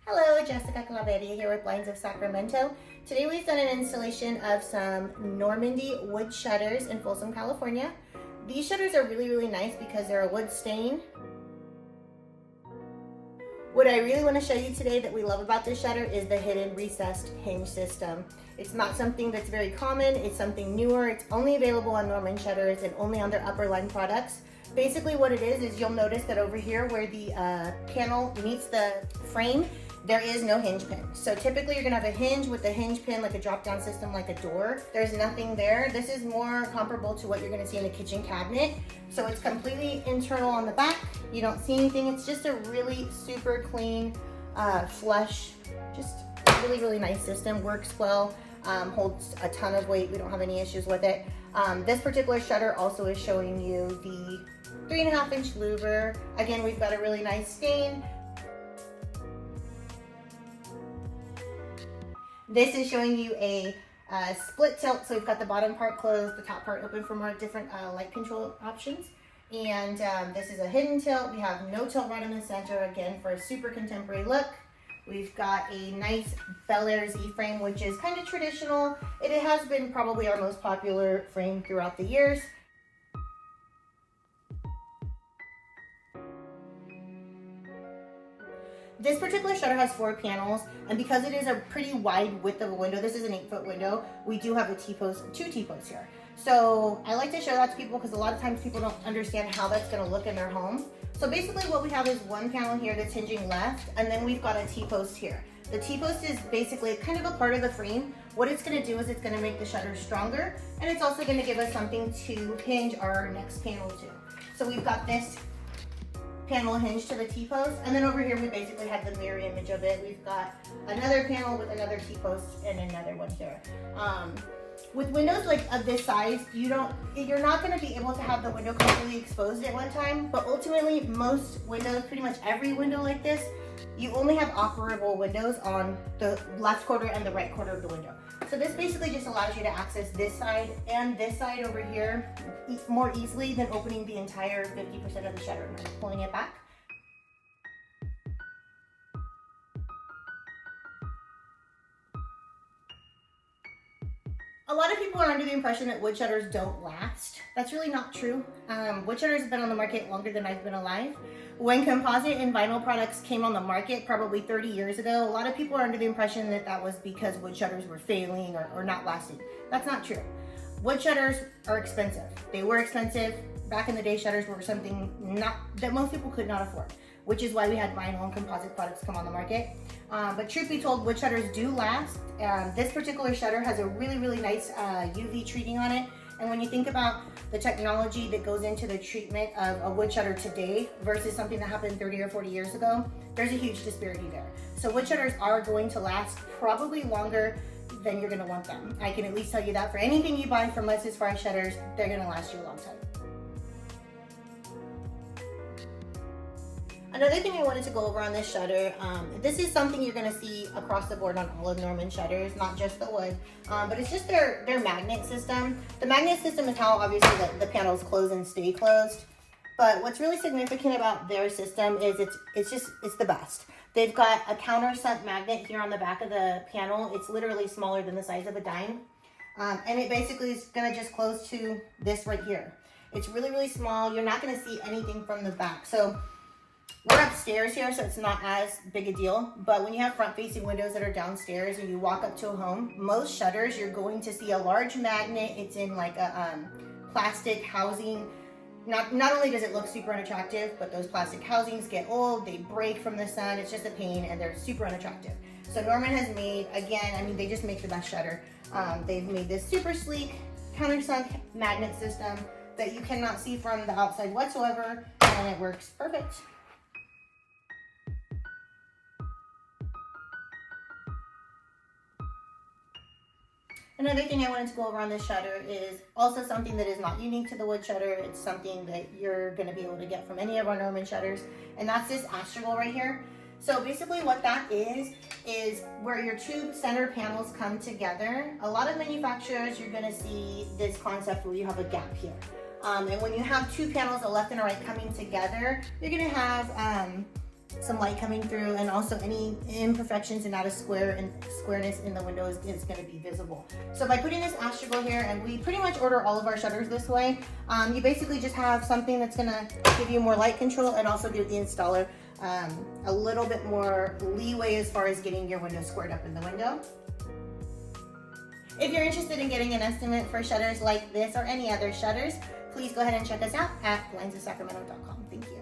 Hello, Jessica Claveria here with Blinds of Sacramento. Today we've done an installation of some Normandy wood shutters in Folsom, California. These shutters are really nice because they're a wood stain. What I really want to show you today that we love about this shutter is the hidden recessed hinge system. It's not something that's very common, it's something newer. It's only available on Norman shutters and only on their upper line products. Basically what it is you'll notice that over here where the panel meets the frame, there is no hinge pin. So typically you're gonna have a hinge with a hinge pin, like a drop down system, like a door. There's nothing there. This is more comparable to what you're gonna see in a kitchen cabinet. So it's completely internal on the back. You don't see anything. It's just a really super clean, flush, just really nice system. Works well, holds a ton of weight. We don't have any issues with it. This particular shutter also is showing you the 3.5 inch louver. Again, we've got a really nice stain. This is showing you a split tilt, so we've got the bottom part closed, the top part open for more different light control options. And this is a hidden tilt. We have no tilt rod in the center, again, for a super contemporary look. We've got a nice Bel Air Z frame, which is kind of traditional. It has been probably our most popular frame throughout the years. This particular shutter has 4 panels, and because it is a pretty wide width of a window, this is an 8-foot window, we do have a T-post, 2 T-posts here. So I like to show that to people because a lot of times people don't understand how that's gonna look in their home. So basically what we have is one panel here that's hinging left, and then we've got a T-post here. The T-post is basically kind of a part of the frame. What it's gonna do is it's gonna make the shutter stronger, and it's also gonna give us something to hinge our next panel to. So we've got this panel hinge to the T-post, and then over here we basically have the mirror image of it. We've got another panel with another T-post and another one here. With windows like of this size, you're not going to be able to have the window completely exposed at one time, but ultimately most windows, pretty much every window like this, you only have operable windows on the left quarter and the right quarter of the window. So this basically just allows you to access this side and this side over here more easily than opening the entire 50% of the shutter and pulling it back. A lot of people are under the impression that wood shutters don't last. That's really not true. Wood shutters have been on the market longer than I've been alive. When composite and vinyl products came on the market probably 30 years ago, a lot of people are under the impression that that was because wood shutters were failing or not lasting. That's not true. Wood shutters are expensive. They were expensive. Back in the day, shutters were something that most people could not afford, which is why we had vinyl and composite products come on the market. But truth be told, wood shutters do last. This particular shutter has a really nice UV treating on it. And when you think about the technology that goes into the treatment of a wood shutter today versus something that happened 30 or 40 years ago, there's a huge disparity there. So wood shutters are going to last probably longer than you're gonna want them. I can at least tell you that for anything you buy from us as far as shutters, they're gonna last you a long time. Another thing I wanted to go over on this shutter, this is something you're gonna see across the board on all of Norman shutters, not just the wood, but it's just their magnet system. The magnet system is how obviously the panels close and stay closed. But what's really significant about their system is it's the best. They've got a countersunk magnet here on the back of the panel. It's literally smaller than the size of a dime. And it basically is gonna just close to this right here. It's really small. You're not gonna see anything from the back. So we're upstairs here, so it's not as big a deal, but when you have front-facing windows that are downstairs and you walk up to a home, most shutters, you're going to see a large magnet. It's in like a plastic housing. Not only does it look super unattractive, but those plastic housings get old, they break from the sun, it's just a pain, and they're super unattractive. So Norman has made, again, I mean, they just make the best shutter. They've made this super sleek countersunk magnet system that you cannot see from the outside whatsoever, and it works perfect. Another thing I wanted to go over on this shutter is also something that is not unique to the wood shutter. It's something that you're going to be able to get from any of our Norman shutters, and that's this astragal right here. So basically what that is where your two center panels come together. A lot of manufacturers, you're going to see this concept where you have a gap here. And when you have two panels, a left and a right, coming together, you're going to have some light coming through, and also any imperfections and out of squareness in the window is going to be visible. So by putting this astragal here, and we pretty much order all of our shutters this way, you basically just have something that's going to give you more light control and also give the installer a little bit more leeway as far as getting your window squared up in the window. If you're interested in getting an estimate for shutters like this or any other shutters, please go ahead and check us out at blindsofsacramento.com. Thank you.